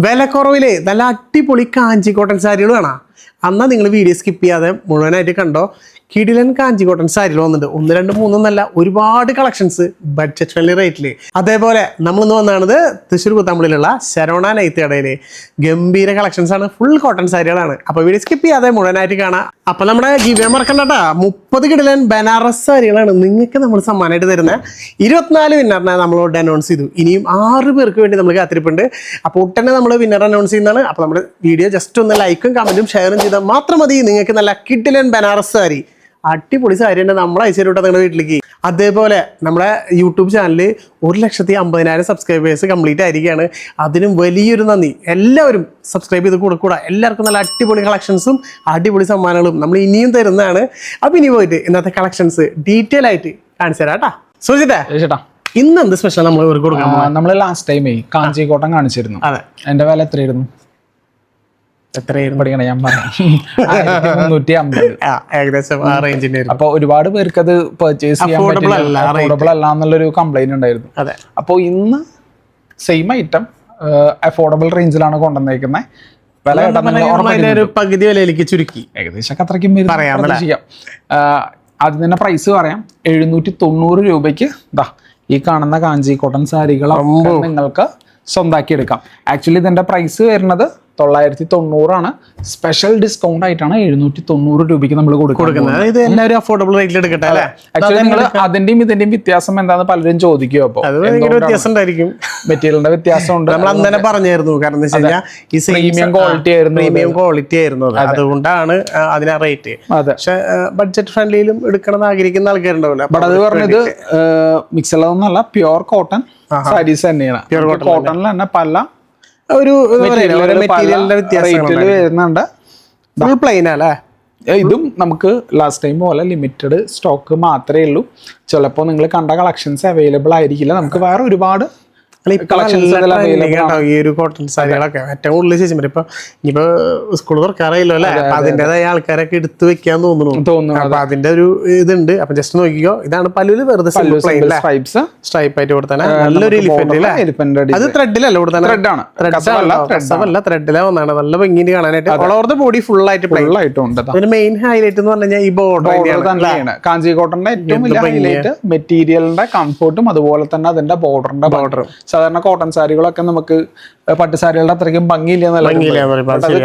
വില കുറവില് നല്ല അടിപൊളി കാഞ്ചി കോട്ടൺ സാരികൾ കാണാം. അന്നാ നിങ്ങൾ വീഡിയോ സ്കിപ്പ് ചെയ്യാതെ മുഴുവനായിട്ട് കണ്ടോ. കിടിലൻ കാഞ്ചി കോട്ടൺ സാരികൾ വന്നിട്ടുണ്ട്. 1, 2, 3 എന്നല്ല, ഒരുപാട് കളക്ഷൻസ് ബഡ്ജറ്റ് ഫ്രണ്ട്ലി റേറ്റില്. അതേപോലെ നമ്മളിന്ന് വന്നാണത് തൃശ്ശൂർ കുത്താമ്പുള്ളിലുള്ള ശരവണ നെയ്ത്ത് കടയില്. ഗംഭീര കളക്ഷൻസ് ആണ്, ഫുൾ കോട്ടൺ സാരികളാണ്. അപ്പൊ വീഡിയോ സ്കിപ്പ് ചെയ്യാതെ മുഴുവനായിട്ട് കാണാം. അപ്പൊ നമ്മുടെ ഗിവ് മറക്കണ്ടട്ടാ, 30 കിടിലൻ ബനാറസ് സാരികളാണ് നിങ്ങൾക്ക് നമ്മൾ സമ്മാനമായിട്ട് തരുന്നത്. 24 വിന്നറിനെ നമ്മളോട് അനൗൺസ് ചെയ്തു. ഇനിയും 6 പേർക്ക് വേണ്ടി നമ്മൾ കാത്തിരിപ്പുണ്ട്. അപ്പോൾ ഒട്ടനെ നമ്മൾ വിന്നർ അനൗൺസ് ചെയ്യുന്നതാണ്. അപ്പോൾ നമ്മുടെ വീഡിയോ ജസ്റ്റ് ഒന്ന് ലൈക്കും കമന്റും ഷെയറും ചെയ്താൽ മാത്രം മതി. നിങ്ങൾക്ക് നല്ല കിടിലൻ ബനാറസ് സാരി, അടിപൊളി സാരി ഉണ്ട് നമ്മൾ അയച്ചുതരൂട്ടോ നിങ്ങളുടെ വീട്ടിലേക്ക്. അതേപോലെ നമ്മുടെ യൂട്യൂബ് ചാനലിൽ 1,50,000 സബ്സ്ക്രൈബേഴ്സ് കംപ്ലീറ്റ് ആയിരിക്കുകയാണ്. അതിനും വലിയൊരു നന്ദി. എല്ലാവരും സബ്സ്ക്രൈബ് ചെയ്ത് കൊടുക്കൂടാ. എല്ലാവർക്കും നല്ല അടിപൊളി കളക്ഷൻസും അടിപൊളി സമ്മാനങ്ങളും നമ്മൾ ഇനിയും തരുന്നതാണ്. അപ്പം ഇനി പോയിട്ട് ഇന്നത്തെ കളക്ഷൻസ് ഡീറ്റെയിൽ ആയിട്ട് കാണിച്ചു തരാം കേട്ടാ. സുജിതേ, ഇന്ന് എന്ത് സ്പെഷ്യൽ നമ്മൾ ഇവർക്ക് കൊടുക്കാം? നമ്മൾ ലാസ്റ്റ് ടൈമേ കാഞ്ചി കോട്ടൺ കാണിച്ചിരുന്നു. അതെ, എന്റെ വില എത്രയായിരുന്നു? പഠിക്കണേ ഞാൻ പറഞ്ഞു 350. ഏകദേശം ആ റേഞ്ചിന്റെ. അപ്പൊ ഒരുപാട് പേർക്ക് അത് പർച്ചേസ് ചെയ്യാൻ അഫോർഡബിൾ അല്ല എന്നുള്ളൊരു കംപ്ലൈന്റ് ഉണ്ടായിരുന്നു. അതെ, അപ്പോൾ ഇന്ന് സെയിം ഐറ്റം അഫോർഡബിൾ റേഞ്ചിലാണ് കൊണ്ടുവന്നേക്കുന്നത്. വില പകുതി വിലയിലേക്ക് ചുരുക്കി ഏകദേശം അത്രയ്ക്കും പ്രതീക്ഷിക്കാം. ആദ്യം തന്നെ പ്രൈസ് പറയാം. 790 രൂപയ്ക്ക് ഈ കാണുന്ന കാഞ്ചി കോട്ടൺ സാരികൾ നിങ്ങൾക്ക് സ്വന്താക്കി എടുക്കാം. ആക്ച്വലി ഇതിന്റെ പ്രൈസ് വരുന്നത് 990 ആണ്. സ്പെഷ്യൽ ഡിസ്കൗണ്ട് ആയിട്ടാണ് 790 രൂപയ്ക്ക് നമ്മൾ കൊടുക്കുന്നത്. ഇത് എല്ലാവരും അഫോർഡബിൾ റേറ്റിൽ എടുക്കട്ടെ അല്ലേ? ആക്ച്വലി നിങ്ങൾ അതിന്റെയും ഇതിന്റെയും വ്യത്യാസം എന്താന്ന് പലരും ചോദിക്കും. അപ്പൊ വ്യത്യാസം ഉണ്ടായിരിക്കും, മെറ്റീരിയലിന്റെ വ്യത്യാസം ഉണ്ട്. നമ്മൾ അന്ന് തന്നെ പറഞ്ഞായിരുന്നു. കാരണം ഈ പ്രീമിയം ക്വാളിറ്റി ആയിരുന്നു, അതുകൊണ്ടാണ് അതിനാ റേറ്റ്. പക്ഷെ ബഡ്ജറ്റ് ഫ്രണ്ട്ലിയിലും എടുക്കണം എന്ന് ആഗ്രഹിക്കുന്ന ആൾക്കാരുണ്ടാവില്ല. ബട്ട് അത് പറഞ്ഞത് മിക്സലൊന്നല്ല, പ്യുവർ കോട്ടൺ സാരീസ് തന്നെയാണ്. പ്യുവർ കോട്ടണിൽ തന്നെ പല ഒരു മെറ്റീരിയലിന്റെ വ്യത്യാസം വരുന്നുണ്ട്. ഫുൾ പ്ലെയിൻ അല്ലേ? ഇതും നമുക്ക് ലാസ്റ്റ് ടൈം പോലെ ലിമിറ്റഡ് സ്റ്റോക്ക് മാത്രമേ ഉള്ളൂ. ചിലപ്പോൾ നിങ്ങൾ കണ്ട കളക്ഷൻസ് അവൈലബിൾ ആയിരിക്കില്ല. നമുക്ക് വേറെ ഒരുപാട് ഈ ഒരു കോട്ടൺ സാരികളൊക്കെ ഏറ്റവും കൂടുതൽ ചേച്ചി ഇപ്പൊ ഇനിയിപ്പോ സ്കൂൾ തുറക്കാറായില്ലോ അല്ലെ? അപ്പൊ അതിന്റേതായ ആൾക്കാരൊക്കെ എടുത്തു വെക്കാൻ തോന്നുന്നു. അപ്പൊ അതിന്റെ ഒരു ഇതുണ്ട്. അപ്പൊ ജസ്റ്റ് നോക്കിക്കോ, ഇതാണ് പല്ലുവില് വെറുതെ സ്ട്രൈപ്പ് ആയിട്ട് കൊടുത്താൽ നല്ലൊരു എലിഫന്റ്. അത് ത്രെഡിലല്ല കൊടുത്താൽ, ത്രെഡിലാ വന്നാണ്. നല്ല ഭംഗിയിൽ കാണാനായിട്ട്. All over the body full ആയിട്ട് അതിന് മെയിൻ ഹൈലൈറ്റ് എന്ന് പറഞ്ഞാൽ ഈ ബോർഡർ തന്നെയാണ്. കാഞ്ചി കോട്ടന്റെ ഏറ്റവും വലിയ ഹൈലൈറ്റ് മെറ്റീരിയലിന്റെ കംഫർട്ടും അതുപോലെ തന്നെ അതിന്റെ ബോർഡർ. സാധാരണ കോട്ടൺ സാരികളൊക്കെ നമുക്ക് പട്ടുസാരികളുടെ അത്രയ്ക്കും ഭംഗിയില്ല.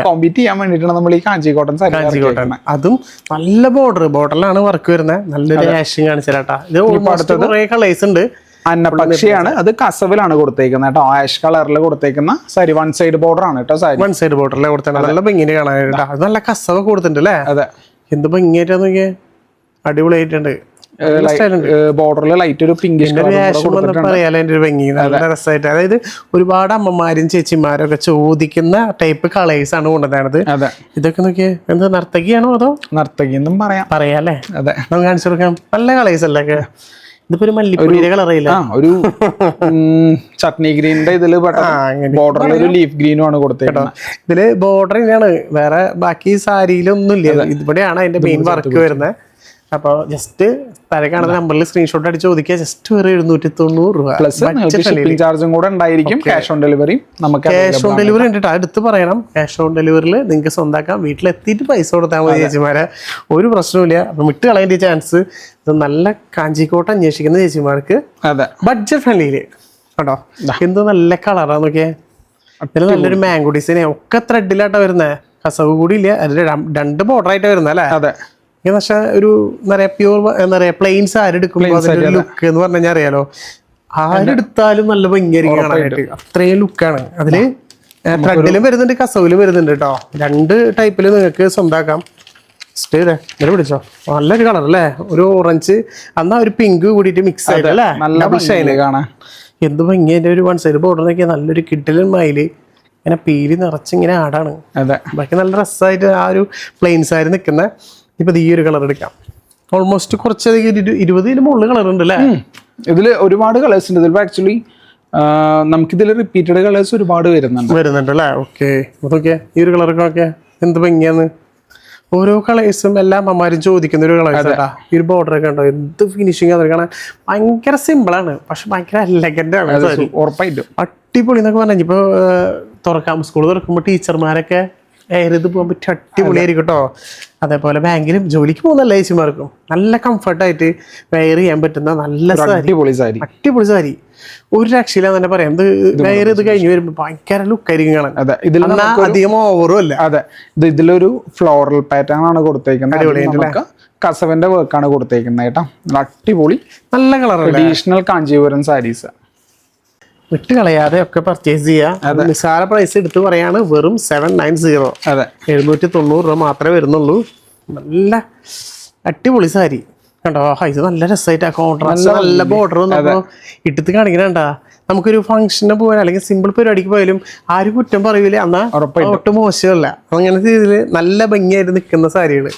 കോമ്പീറ്റ് ചെയ്യാൻ വേണ്ടിയിട്ടാണ് നമ്മൾ ഈ കാഞ്ചി കോട്ടൺ സാരി. അതും നല്ല ബോർഡറിലാണ് വർക്ക് വരുന്നത്. നല്ലൊരു ആഷിങ് കാണിച്ചാട്ടാ. ഇത് കുറെ കളേഴ്സ് ഉണ്ട്. അന്നപക്ഷിയാണ്, അത് കസവിലാണ് കൊടുത്തേക്കുന്നത് കേട്ടോ. ആഷ് കളറിൽ കൊടുത്തേക്കുന്ന സാരി. 1 സൈഡ് ബോർഡർ ആണ് കേട്ടോ സാരി. 1 സൈഡ് ബോർഡറിലെ കൊടുത്തത് നല്ല ഭംഗിയിൽ കാണാനായിട്ട്. അത് നല്ല കസവ് കൊടുത്തിട്ടുണ്ട് അല്ലേ? അതെ, എന്ത് ഭംഗിയായിട്ടാ നോക്കിയേ, അടിപൊളിയായിട്ടുണ്ട്. ബോർഡറിൽ ലൈറ്റ് ഒരു പിങ്കിഷ് പറയാലോ അതിന്റെ ഒരു ഭംഗി. നല്ല രസമായിട്ട്. അതായത് ഒരുപാട് അമ്മമാരും ചേച്ചിമാരും ഒക്കെ ചോദിക്കുന്ന ടൈപ്പ് കളേഴ്സ് ആണ് കൊണ്ടുവന്നത്. ഇതൊക്കെ നോക്കിയേ, എന്താ നർത്തകിയാണോ അതോ? നർത്തകി എന്നും പറയാല്ലേ? അതെ, നമുക്ക് കാണിച്ചു കൊടുക്കാം. നല്ല കളേഴ്സ് അല്ലേ? ഇതിപ്പോ ഒരു മല്ലിപ്പൊടിയുടെ കളറില്ല, ഒരു ചട്നി ഗ്രീനിന്റെ ഇതില് ബോർഡറിൽ ഒരു ലീഫ് ഗ്രീനും ആണ് കൊടുത്തേക്കുന്നത്. ഇതില് ബോർഡർ ഇങ്ങനെയാണ്, വേറെ ബാക്കി സാരിയിലൊന്നും ഇല്ല. ഇവിടെയാണ് അതിന്റെ മെയിൻ വർക്ക് വരുന്നത്. അപ്പോൾ ജസ്റ്റ് താഴെ കാണുന്ന നമ്പറിൽ സ്ക്രീൻഷോട്ട് അടിച്ച് ചോദിക്കുക. ജസ്റ്റ് ഒരു 790 രൂപ പ്ലസ് ഷിപ്പിംഗ് ചാർജും കൂടെ ഉണ്ടായിരിക്കും. ക്യാഷ് ഓൺ ഡെലിവറി നമുക്ക് ക്യാഷ് ഓൺ ഡെലിവറി ഉണ്ട്. അടുത്ത് പറയണം, ക്യാഷ് ഓൺ ഡെലിവറിയിൽ നിങ്ങൾക്ക് സ്വന്തമാക്കാം. വീട്ടിലെത്തിയിട്ട് പൈസ കൊടുത്താൽ മതി ചേച്ചിമാരെ, ഒരു പ്രശ്നമില്ല. അപ്പം വിട്ട് കളയേണ്ട ചാൻസ്. ഇത് നല്ല കാഞ്ചിക്കോട്ട് അന്വേഷിക്കുന്ന ചേച്ചിമാർക്ക് ബഡ്ജറ്റ് ഫ്രണ്ട്ലിയിൽ കേട്ടോ. എന്ത് നല്ല കളറാണ് നോക്കിയേ. അതിൽ നല്ലൊരു മാംഗോ ഡിസൈൻ ഒക്കെ ത്രെഡിലായിട്ടാണ് വരുന്നത്. കസവ് കൂടി ഇല്ല. അതിൽ 2 ബോർഡർ ആയിട്ട് വരുന്നത് അല്ലേ? അതെ. പക്ഷെ ഒരു എന്താ പറയാ, പ്യൂർ എന്താ പറയാ പ്ലെയിൻസ് ആരെടുക്കുമ്പോൾ അതിന്റെ ലുക്ക് എന്ന് പറഞ്ഞു കഴിഞ്ഞാൽ അറിയാലോ, ആരെടുത്താലും നല്ല ഭംഗിയായിരിക്കും കാണാനായിട്ട്. അത്രയും ലുക്കാണ് അതില്. ത്രെഡിലും വരുന്നുണ്ട്, കസവിലും വരുന്നുണ്ട് കേട്ടോ. 2 ടൈപ്പിൽ നിങ്ങൾക്ക് സ്വന്തമാക്കാം. ഇങ്ങനെ പിടിച്ചോ, നല്ലൊരു കളർ അല്ലേ? ഒരു ഓറഞ്ച് എന്നാ ഒരു പിങ്ക് കൂടിയിട്ട് മിക്സ് ആയിട്ട് അല്ലേ? നല്ല ഷൈന് കാണാൻ എന്ത് ഭംഗി. അതിന്റെ ഒരു 1 സൈഡ് ബോർഡർ നോക്കിയാൽ നല്ലൊരു കിഡിലൻ മയില് ഇങ്ങനെ പീലി നിറച്ചിങ്ങനെ ആടാണ്. ബാക്കി നല്ല രസമായിട്ട് ആ ഒരു പ്ലെയിൻസ് ആയി നിൽക്കുന്ന. ഇപ്പൊ ഈ ഒരു കളർ എടുക്കാം. ഓൾമോസ്റ്റ് കുറച്ചധികം 20 മുകളിൽ കളർ ഉണ്ട് അല്ലേ? ഇതിൽ ഒരുപാട് കളേഴ്സ് ഉണ്ട്. ഇതിൽ ആക്ച്വലി നമുക്കിതിൽ റിപ്പീറ്റഡ് കളേഴ്സ് ഒരുപാട് വരുന്നുണ്ട് അല്ലേ? Okay, okay. ഈ ഒരു കളറൊക്കെ ഓക്കെ, എന്ത് ഭംഗിയാന്ന്. ഓരോ കളേഴ്സും എല്ലാ അമ്മമാരും ചോദിക്കുന്ന ഒരു കളേഴ്സ് കേട്ടാ. ഈ ഒരു ബോർഡർ ഒക്കെ ഉണ്ടോ, എന്ത് ഫിനിഷിങ് ആണ് കാണാൻ. ഭയങ്കര സിമ്പിൾ ആണ്, പക്ഷെ ഭയങ്കര എലഗന്റ് ആണ്. ഉറപ്പായിട്ടും അടിപൊളി എന്നൊക്കെ പറഞ്ഞു. ഇപ്പോൾ സ്കൂൾ തുറക്കുമ്പോൾ ടീച്ചർമാരൊക്കെ എയർ ചെയ്ത് പോകാൻ പറ്റും, അടിപൊളിയായിരിക്കും കേട്ടോ. അതേപോലെ ബാങ്കിലും ജോലിക്ക് പോകുന്ന എല്ലാ ചേച്ചിമാർക്കും നല്ല കംഫർട്ടായിട്ട് വെയർ ചെയ്യാൻ പറ്റുന്ന നല്ല അടിപൊളി സാരി. അടിപൊളി സാരി, ഒരു രക്ഷയില്ലാന്ന് തന്നെ പറയാം. ഇത് വെയർ ചെയ്ത് കഴിഞ്ഞ് വരുമ്പോൾ ഭയങ്കര ലുക്കായിരിക്കും കാണാൻ. അതെ, ഇതിൽ അധികം ഓവറും അല്ല. അതെ, ഇതിലൊരു ഫ്ലോറൽ പാറ്റേൺ ആണ് കൊടുത്തേക്കുന്നത്. കസവിന്റെ വർക്കാണ് കൊടുത്തേക്കുന്നത് കേട്ടോ. അടിപൊളി നല്ല കളർ, ട്രഡീഷണൽ കാഞ്ചീപുരം സാരീസ്. വിട്ട് കളയാതെ ഒക്കെ പർച്ചേസ് ചെയ്യാം. നിസ്സാര പ്രൈസ് എടുത്ത് പറയാണ്, വെറും 790. അതെ, 790 രൂപ മാത്രമേ വരുന്നുള്ളൂ. നല്ല അടിപൊളി സാരി കണ്ടോ. ഇത് നല്ല രസമായിട്ട് കോൺട്രാസ്റ്റ്, നല്ല ബോർഡർ വന്നപ്പോ ഇട്ടത്ത് കാണിക്കണണ്ടാ. നമുക്കൊരു ഫംഗ്ഷന് പോയാൽ അല്ലെങ്കിൽ സിമ്പിൾ പരിപാടിക്ക് പോയാലും ആരും കുറ്റം പറയൂലേ, എന്നാ ഒട്ടും മോശമല്ല. അങ്ങനത്തെ രീതിയിൽ നല്ല ഭംഗിയായിട്ട് നിൽക്കുന്ന സാരികള്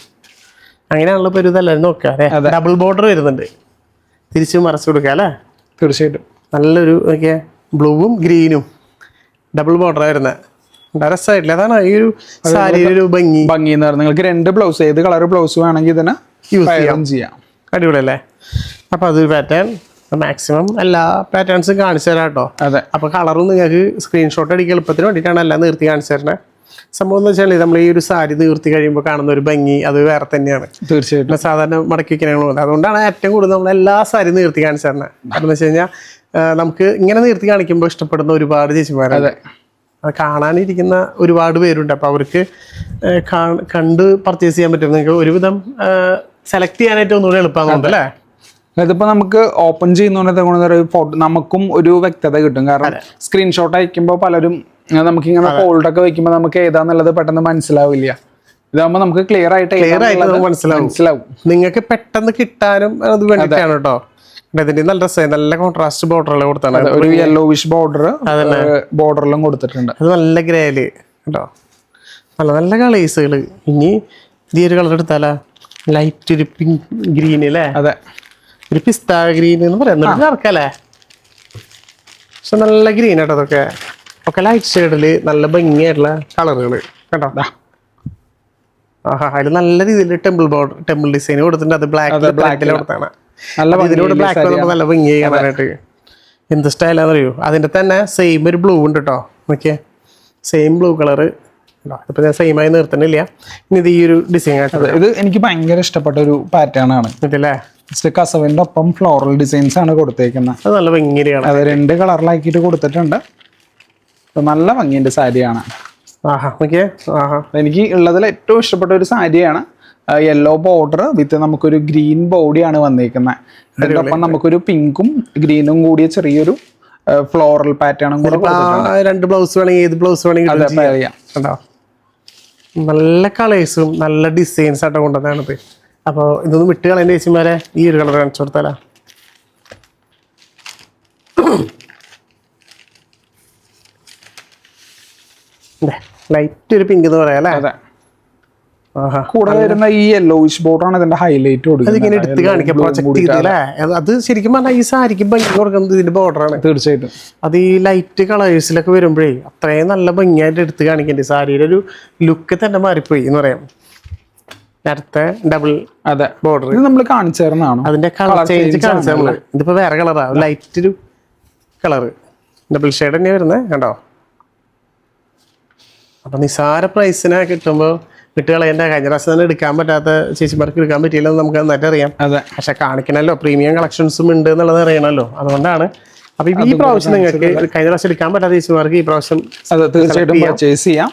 അങ്ങനെയാണല്ലോ ഇപ്പൊ ഒരു ഇതെല്ലാവരും നോക്കുക അല്ലെ. ഡബിൾ ബോർഡർ വരുന്നുണ്ട്, തിരിച്ച് മറച്ചു കൊടുക്കുക അല്ലേ. തീർച്ചയായിട്ടും നല്ലൊരു ബ്ലൂവും ഗ്രീനും ഡബിൾ ബോർഡർ വരുന്നത് രസമായിട്ടില്ല. അതാണ് ഈ ഒരു സാരിയുടെ ഒരു ഭംഗി എന്ന് പറഞ്ഞാൽ നിങ്ങൾക്ക് 2 ബ്ലൗസ്, ഏത് കളർ ബ്ലൗസ് വേണമെങ്കിൽ ഇതിനെ യൂസ് ചെയ്യാം. അടിപൊളിയല്ലേ. അപ്പൊ അതൊരു പാറ്റേൺ മാക്സിമം എല്ലാ പാറ്റേൺസും കാണിച്ചു തരാം കേട്ടോ. അതെ, അപ്പൊ കളറും നിങ്ങൾക്ക് സ്ക്രീൻഷോട്ട് അടിക്കുക എളുപ്പത്തിന് വേണ്ടിയിട്ടാണ് എല്ലാം നിർത്തി കാണിച്ചു തരുന്നത്. സംഭവം എന്ന് വെച്ചാൽ നമ്മൾ ഈ ഒരു സാരി നിർത്തി കഴിയുമ്പോൾ കാണുന്ന ഒരു ഭംഗി അത് വേറെ തന്നെയാണ്. തീർച്ചയായിട്ടും സാധാരണ മടക്കി വെക്കണ അതുകൊണ്ടാണ് ഏറ്റവും കൂടുതൽ നമ്മൾ എല്ലാ സാരി നിർത്തി കാണിച്ചു തരുന്നത്. കാരണം വെച്ച് കഴിഞ്ഞാൽ നമുക്ക് ഇങ്ങനെ നിർത്തി കാണിക്കുമ്പോൾ ഇഷ്ടപ്പെടുന്ന ഒരുപാട് ചേച്ചിമാരുണ്ട്. അത് കാണാനിരിക്കുന്ന ഒരുപാട് പേരുണ്ട്. അപ്പോൾ അവർക്ക് കണ്ട് പർച്ചേസ് ചെയ്യാൻ പറ്റും. നിങ്ങൾക്ക് ഒരുവിധം സെലക്ട് ചെയ്യാനായിട്ട് ഒന്നുകൂടി എളുപ്പമാകുന്നുണ്ട് അല്ലേ. ഇതിപ്പോ നമുക്ക് ഓപ്പൺ ചെയ്യുന്ന നമുക്കും ഒരു വ്യക്തത കിട്ടും. കാരണം സ്ക്രീൻഷോട്ട് അയക്കുമ്പോൾ പലരും നമുക്കിങ്ങനെ ഫോൾഡൊക്കെ വെക്കുമ്പോൾ നമുക്ക് ഏതാന്നുള്ളത് പെട്ടെന്ന് മനസ്സിലാവില്ല. ഇതാകുമ്പോൾ നമുക്ക് ക്ലിയർ ആയിട്ട് മനസ്സിലാവും. നിങ്ങൾക്ക് പെട്ടെന്ന് കിട്ടാനും അത് വേണ്ടിയിട്ടാണ് കേട്ടോ. ഇതിന്റെ നല്ല രസമായി, നല്ല കോൺട്രാസ്റ്റ് ബോർഡർ കൊടുത്താണ്. ഒരു യെല്ലോവിഷ് ബോർഡറിലും കൊടുത്തിട്ടുണ്ട്. അത് നല്ല ഗ്രേല് കേട്ടോ, നല്ല നല്ല കളേഴ്സുകള്. ഇനി ഈ ഒരു കളർ എടുത്താലാ, ലൈറ്റ് ഒരു പിങ്ക് ഗ്രീൻ അല്ലേ. അതെ, ഒരു പിസ്ത ഗ്രീൻ എന്ന് പറയുന്നത് നടക്കല്ലേ. പക്ഷെ നല്ല ഗ്രീൻ കേട്ടോ. അതൊക്കെ ഒക്കെ ലൈറ്റ് ഷെയ്ഡില് നല്ല ഭംഗിയായിട്ടുള്ള കളറുകള് കേട്ടോ. ആഹാ, അതിൽ നല്ല രീതിയിൽ ടെമ്പിൾ ഡിസൈൻ കൊടുത്തിട്ടുണ്ട്. അത് ബ്ലാക്കിൽ കൊടുത്താണ്. ഇതിലൂടെ ബ്ലാക്ക് വന്നപ്പോൾ നല്ല ഭംഗിയായി കാണാനായിട്ട്. എന്ത് സ്റ്റൈലാന്ന് അറിയോ. അതിന്റെ തന്നെ സെയിം ഒരു ബ്ലൂ ഉണ്ട് കേട്ടോ. ഓക്കെ, സെയിം ബ്ലൂ കളറ് ഇപ്പൊ ഞാൻ സെയിം ആയി നിർത്തണില്ല. ഇനി ഇത് ഈ ഒരു ഡിസൈൻ ആയിട്ട് ഇത് എനിക്ക് ഭയങ്കര ഇഷ്ടപ്പെട്ട ഒരു പാറ്റേൺ ആണ്. ഇതല്ലേ, കസവിന്റെ ഒപ്പം ഫ്ലോറൽ ഡിസൈൻസ് ആണ് കൊടുത്തേക്കുന്നത്. അത് നല്ല ഭംഗിയാണ്. അത് 2 കളറിലാക്കിയിട്ട് കൊടുത്തിട്ടുണ്ട്. നല്ല ഭംഗിന്റെ സാരിയാണ്. എനിക്ക് ഉള്ളതിൽ ഏറ്റവും ഇഷ്ടപ്പെട്ട ഒരു സാരിയാണ്. യെല്ലോ ബോർഡർ വിത്ത് നമുക്കൊരു ഗ്രീൻ ബോഡിയാണ് വന്നിരിക്കുന്നത്. അതിനൊപ്പം നമുക്കൊരു പിങ്കും ഗ്രീനും കൂടിയ ചെറിയൊരു ഫ്ലോറൽ പാറ്റേണും കൂടെ 2 ബ്ലൗസ് വേണമെങ്കിൽ ഏത് ബ്ലൗസ് വേണമെങ്കിൽ നല്ല കളേഴ്സും നല്ല ഡിസൈൻസ് ആയിട്ട് കൊണ്ടുവന്നാണിത്. അപ്പോൾ ഇതൊന്നും വിട്ട് കളയേണ്ട ചേച്ചിമാരെ ഈ ഒരു കളർ കാണിച്ചു കൊടുത്താലോ. ലൈറ്റ് ഒരു പിങ്ക് എന്ന് പറയാം അല്ലേ. കൂടെ വരുന്ന ഈ യെല്ലോയിഷ് ബോർഡറാണ് ഇതിന്റെ ഹൈലൈറ്റ് അതിങ്ങനെ എടുത്ത് കാണിക്കാം പ്രൊജക്ട് ചെയ്തല്ലേ. അത് ശരിക്കും പറഞ്ഞാൽ ഈ സാരിക്ക് ഭംഗി കൊടുക്കുന്നത് ഇതിന്റെ ബോർഡറാണ്. തീർച്ചയായിട്ടും അത് ഈ ലൈറ്റ് കളേഴ്സിലൊക്കെ വരുമ്പോഴേ അത്രയും നല്ല ഭംഗിയായിട്ട് എടുത്ത് കാണിക്കണ്ടേ. സാരിയുടെ ഒരു ലുക്ക് തന്നെ മാറിപ്പോയി എന്ന് പറയാം. നേരത്തെ ഡബിൾ ബോർഡർ ഇത് നമ്മൾ കാണിച്ചു തരുന്നതാണ്. അതിന്റെ കളർ ചേഞ്ച് കാണിച്ചു നമ്മള്. ഇതിപ്പോ വേറെ കളറാ, ലൈറ്റ് ഒരു കളറ് ഡബിൾ ഷെയ്ഡ് തന്നെ വരുന്നത് കണ്ടോ. അപ്പൊ നിസാര പ്രൈസിനെ കിട്ടുമ്പോൾ വിട്ട് കളയേണ്ട. കഴിഞ്ഞ പ്രാവശ്യം തന്നെ എടുക്കാൻ പറ്റാത്ത ചേച്ചിമാർക്ക് എടുക്കാൻ പറ്റിയില്ലെന്ന് നമുക്ക് നന്നായിട്ട് അറിയാം. പക്ഷെ കാണിക്കണല്ലോ, പ്രീമിയം കളക്ഷൻസും ഉണ്ട് എന്നുള്ളത് അറിയണമല്ലോ. അതുകൊണ്ടാണ് അപ്പൊ ഈ പ്രാവശ്യം നിങ്ങൾക്ക് കഴിഞ്ഞ പ്രാവശ്യം എടുക്കാൻ പറ്റാത്ത ചേച്ചിമാർക്ക് ഈ പ്രാവശ്യം തീർച്ചയായിട്ടും പർച്ചേസ് ചെയ്യാം.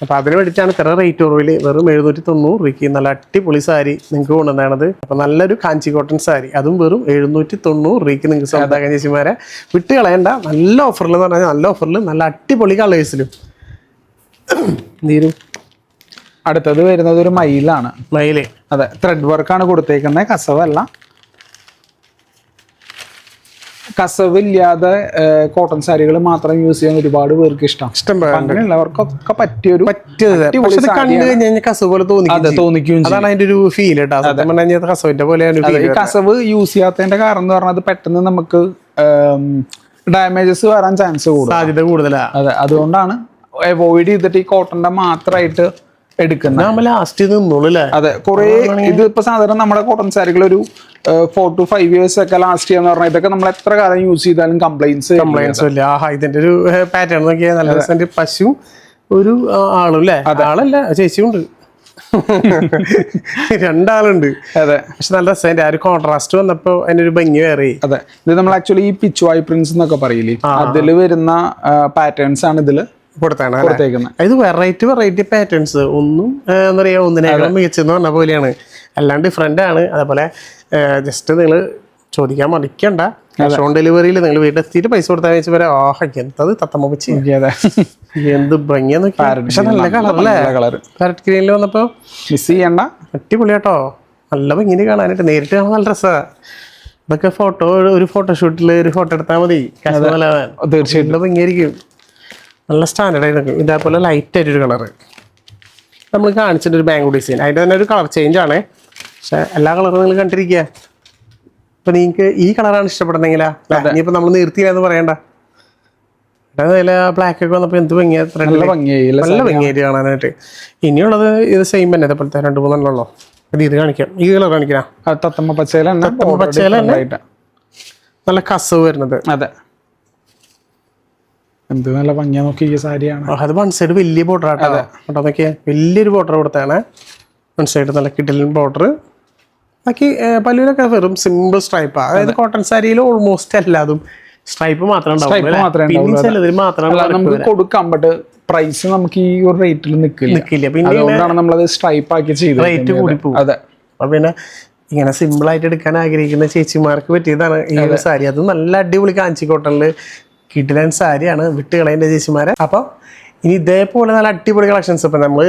അപ്പൊ അതിന് വേണ്ടിയിട്ടാണ് ഇത്ര റേറ്റ് കുറവിൽ വെറും 790 രൂപയ്ക്ക് നല്ല അടിപൊളി സാരി നിങ്ങൾക്ക് കൊണ്ടുവന്നാണത്. അപ്പൊ നല്ലൊരു കാഞ്ചി കോട്ടൺ സാരി, അതും വെറും 790 രൂപയ്ക്ക് നിങ്ങൾക്ക് സ്വന്തമാക്കാൻ ചേച്ചിമാരെ. വിട്ട് കളയണ്ട. നല്ല ഓഫറിൽ എന്ന് പറഞ്ഞാൽ നല്ല ഓഫറിൽ നല്ല അടിപൊളി കളേഴ്സിലും. അടുത്തത് വരുന്നത് ഒരു മയിലാണ്. മയില് അതെ, ത്രെഡ് വർക്കാണ് കൊടുത്തേക്കുന്നത്, കസവല്ല. കസവില്ലാതെ കോട്ടൺ സാരികൾ മാത്രം യൂസ് ചെയ്യാൻ ഒരുപാട് പേർക്ക് ഇഷ്ടം. അങ്ങനെയുള്ളവർക്കൊക്കെ പറ്റിയൊരു തോന്നിക്കും. അതാണ് അതിന്റെ ഒരു ഫീൽ. കസവിന്റെ പോലെയാണ്. കസവ് യൂസ് ചെയ്യാത്തതിന്റെ കാരണം എന്ന് പറഞ്ഞാൽ പെട്ടെന്ന് നമുക്ക് ഡാമേജസ് വരാൻ സാധ്യത കൂടുതലാണ്. അതെ, അതുകൊണ്ടാണ് അവോയ്ഡ് ചെയ്തിട്ട് ഈ കോട്ടന്റെ മാത്രമായിട്ട് എടുക്കുന്നത്. നമ്മൾ ലാസ്റ്റ് നിന്നോളൂ അല്ലേ? അതെ, കുറെ ഇത് ഇപ്പൊ സാധാരണ നമ്മുടെ കോട്ടൺ സാരികൾ ഒരു 4 to 5 years ഒക്കെ ലാസ്റ്റ് ചെയ്യാന്ന് പറഞ്ഞാൽ ഇതൊക്കെ നമ്മൾ എത്ര കാലം യൂസ് ചെയ്താലും കംപ്ലൈൻസ് ഇല്ല. ആഹാ, ഇതിന്റെ ഒരു പാറ്റേൺ നോക്കിയാൽ നല്ല രസം. പശു ഒരു ആളും അല്ലേ? ആളല്ല, ചേച്ചിയുണ്ട്. രണ്ടാളുണ്ട്. അതെ, പക്ഷെ നല്ല രസം. അതിന്റെ ആ ഒരു കോൺട്രാസ്റ്റ് വന്നപ്പോ അതിന്റെ ഒരു ഭംഗി വേറെ. അതെ, ഇത് നമ്മൾ ആക്ച്വലി ഈ പിച്ചുവായ് പ്രിന്റ്സ് എന്നൊക്കെ പറയില്ലേ, അതിൽ വരുന്ന പാറ്റേൺസ് ആണ് ഇതില് കൊടുത്തേക്കുന്നത്. ഇത് വെറൈറ്റി പാറ്റേൺസ്. ഒന്നും എന്താ പറയാ, ഒന്നിനേക്കാളും മികച്ചെന്ന് പറഞ്ഞ പോലെയാണ്. എല്ലാം ഡിഫറെന്റ് ആണ്. അതേപോലെ ജസ്റ്റ് നിങ്ങൾ ചോദിക്കാൻ മടിക്കണ്ട. ക്യാഷ് ഓൺ ഡെലിവറിയിൽ നിങ്ങൾ വീട്ടിലെത്തിയിട്ട് പൈസ കൊടുത്താൽ വെച്ച് വരാം. ആഹാ, എന്തത് തത്തമ്മ വെച്ച് എന്ത് ഭംഗിയാന്ന്. പക്ഷെ നല്ല കളറല്ലേ? പാരറ്റ് ഗ്രീനിൽ വന്നപ്പോ മിസ് ചെയ്യണ്ട. അടിപൊളി കേട്ടോ. നല്ല ഭംഗിന് കാണാനായിട്ട്. നേരിട്ട് കാണാൻ നല്ല രസമാണ്. ഇതൊക്കെ ഒരു ഫോട്ടോഷൂട്ടിൽ ഒരു ഫോട്ടോ എടുത്താൽ മതി. തീർച്ചയായിട്ടും നല്ല ഭംഗിയായിരിക്കും. നല്ല സ്റ്റാൻഡേർഡ് ആയി നിൽക്കും. ഇതേപോലെ ലൈറ്റ് ആയിട്ടൊരു കളറ് നമ്മൾ കാണിച്ചിട്ട് ഒരു ബാംഗിൾ ഡിസൈൻ. അതിൻ്റെ തന്നെ ഒരു കളർ ചേഞ്ച് ആണ്. പക്ഷെ എല്ലാ കളറും നിങ്ങൾ കണ്ടിരിക്കുക. ഇപ്പൊ നിങ്ങൾക്ക് ഈ കളറാണ് ഇഷ്ടപ്പെടുന്നെങ്കിലാ. ഇനിയിപ്പോ നമ്മൾ നിർത്തിയില്ലെന്ന് പറയണ്ട. ബ്ലാക്ക് ഒക്കെ വന്നപ്പോ എന്ത് ഭംഗിയാ, നല്ല ഭംഗിയായിട്ട് കാണാനായിട്ട്. ഇനിയുള്ളത് ഇത് സെയിം തന്നെ. ഇതേപോലത്തെ 2-3 ഉള്ളോ. ഇത് കാണിക്കാം. ഈ കളർ കാണിക്കാം. തത്തമ്മ പച്ചയില നല്ല കസവ് വരുന്നത്. അതെ, എന്ത് നല്ല ഭംഗിയാ നോക്കി. ഈ സാരിയാണ്. അത് വൺ സൈഡ് വലിയ ബോർഡർ ആട്ടോ. കേട്ടോ നോക്കിയാൽ വലിയൊരു ബോർഡർ കൊടുത്താണ്. വൺ സൈഡ് നല്ല കിടിലൻ ബോർഡർ. ബാക്കി പല്ലുവിലൊക്കെ വെറും സിമ്പിൾ സ്ട്രൈപ്പാ. അതായത് കോട്ടൺ സാരിയിൽ ഓൾമോസ്റ്റ് എല്ലാതും സ്ട്രൈപ്പ് മാത്രമേ നമുക്ക് കൊടുക്കാം. ബട്ട് പ്രൈസ് നമുക്ക് ഈ ഒരു റേറ്റിൽ നിൽക്കില്ല. അതുകൊണ്ടാണ് നമ്മളത് സ്ട്രൈപ്പ് ആക്കി ചെയ്ത് റേറ്റ് കൂടി പോകും. അതെ, അപ്പൊ പിന്നെ ഇങ്ങനെ സിമ്പിൾ ആയിട്ട് എടുക്കാൻ ആഗ്രഹിക്കുന്ന ചേച്ചിമാർക്ക് പറ്റിയതാണ് ഈ ഒരു സാരി. അത് നല്ല അടിപൊളി കാഞ്ചി കോട്ടണില് കിടിലൻ സാരിയാണ്. വിട്ടുകളേന്റെ ചേച്ചിമാരെ. അപ്പൊ ഇനി ഇതേപോലെ നല്ല അടിപൊളി കളക്ഷൻസ്. ഇപ്പൊ നമ്മൾ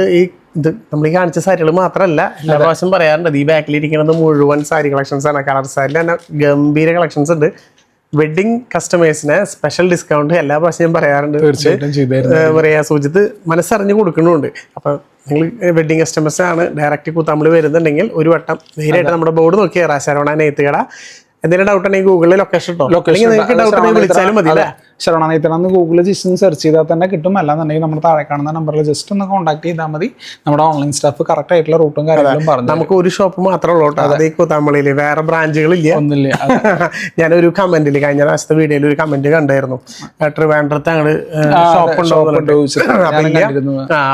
ഈ കാണിച്ച സാരികൾ മാത്രമല്ല, എല്ലാ പ്രാവശ്യം പറയാറുണ്ട് ഈ ബാക്കിലിരിക്കുന്നത് മുഴുവൻ സാരി കളക്ഷൻസ് ആണ്. കളർ സാരിയിൽ തന്നെ ഗംഭീര കളക്ഷൻസ് ഉണ്ട്. വെഡിങ് കസ്റ്റമേഴ്സിന് സ്പെഷ്യൽ ഡിസ്കൗണ്ട് എല്ലാ പ്രാവശ്യം ഞാൻ പറയാറുണ്ട്. പറയാ സുജിത്ത് മനസ്സറിഞ്ഞ് കൊടുക്കുന്നുണ്ട്. അപ്പൊ നിങ്ങൾ വെഡിങ് കസ്റ്റമേഴ്സ് ആണ് ഡയറക്റ്റ് കൂത്താമ്പളി വരുന്നുണ്ടെങ്കിൽ ഒരു വട്ടം നേരിട്ട് നമ്മുടെ ബോർഡ് നോക്കി ശരവണ നെയ്ത്ത് കട. എന്തെങ്കിലും ഡൗട്ട് ഉണ്ടെങ്കിൽ ഗൂഗിളിൽ ലൊക്കേഷൻ ഇട്ടോ, നിങ്ങൾക്ക് ഡൗട്ട് ഉണ്ടെങ്കിൽ വിളിച്ചാലും മതി. ശരവണ നെയ്ത്തറ ഗൂഗിളിൽ ജസ്റ്റ് സെർച്ച് ചെയ്താൽ തന്നെ കിട്ടും. അല്ലാന്നുണ്ടെങ്കിൽ നമ്മുടെ താഴെ കാണുന്ന നമ്പറിൽ ജസ്റ്റ് ഒന്ന് കോൺടാക്ട് ചെയ്താൽ മതി. നമ്മുടെ ഓൺലൈൻ സ്റ്റാഫ് കറക്റ്റ് ആയിട്ടുള്ള റൂട്ടും കാര്യങ്ങളും പറഞ്ഞു. നമുക്ക് ഒരു ഷോപ്പ് മാത്രമേ ഉള്ളൂ കേട്ടോ, അതേ കൂത്താമ്പള്ളിയിൽ. വേറെ ബ്രാഞ്ചുകളില്ല, ഒന്നുമില്ല. ഞാനൊരു കമന്റിൽ കഴിഞ്ഞ പ്രാവശ്യത്തെ വീഡിയോയിൽ ഒരു കമന്റ് കണ്ടായിരുന്നു, ട്രിവാൻഡ്രത്ത് അങ്ങോട്ട് ഷോപ്പ് ഉണ്ടോ.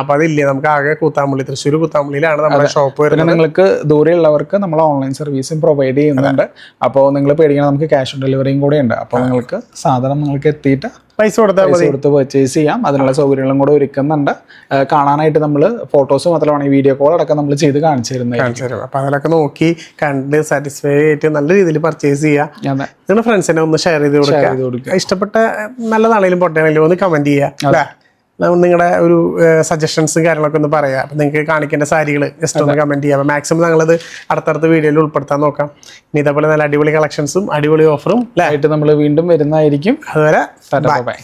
അപ്പൊ അതില്ല, നമുക്ക് ആകെ കൂത്താമ്പള്ളി, തൃശ്ശൂർ കൂത്താമ്പള്ളിയിലാണ് നമ്മുടെ ഷോപ്പ് വരുന്നത്. നിങ്ങൾക്ക് ദൂരെയുള്ളവർക്ക് നമ്മൾ ഓൺലൈൻ സർവീസും പ്രൊവൈഡ് ചെയ്യുന്നുണ്ട്. അപ്പോൾ നിങ്ങൾ പേടിക്കണം, നമുക്ക് ക്യാഷ് ഓൺ ഡെലിവറിയും കൂടെ ഉണ്ട്. അപ്പോൾ നിങ്ങൾക്ക് സാധനം നിങ്ങൾക്ക് എത്തിയിട്ട് പൈസ കൊടുത്ത് പർച്ചേസ് ചെയ്യാം. അതിനുള്ള സൗകര്യങ്ങളും കൂടെ ഒരുക്കുന്നുണ്ട്. കാണാനായിട്ട് നമ്മൾ ഫോട്ടോസ് മാത്രമാണ്, വീഡിയോ കോൾ അടക്കം നമ്മൾ ചെയ്ത് കാണിച്ചു തരുന്നത്. അപ്പൊ അതിലൊക്കെ നോക്കി കണ്ട് സാറ്റിസ്ഫൈ ആയിട്ട് നല്ല രീതിയിൽ പർച്ചേസ് ചെയ്യാം. നിങ്ങളുടെ ഫ്രണ്ട്സിനെ ഒന്ന് ഷെയർ ചെയ്ത് കൊടുക്കുക. ഇഷ്ടപ്പെട്ട നല്ലതാണെങ്കിലും പൊട്ടയാണെങ്കിലും ഒന്ന് കമന്റ് ചെയ്യുക. നിങ്ങളുടെ ഒരു സജഷൻസും കാര്യങ്ങളൊക്കെ ഒന്ന് പറയാം. അപ്പം നിങ്ങൾക്ക് കാണിക്കേണ്ട സാരികൾ ജസ്റ്റ് ഒന്ന് കമന്റ് ചെയ്യാം. മാക്സിമം ഞങ്ങളത് അടുത്തടുത്ത വീഡിയോയിൽ ഉൾപ്പെടുത്താൻ നോക്കാം. ഇനി ഇതേപോലെ നല്ല അടിപൊളി കളക്ഷൻസും അടിപൊളി ഓഫറും ആയിട്ട് നമ്മൾ വീണ്ടും വരുന്നതായിരിക്കും. അതുവരെ ബൈ.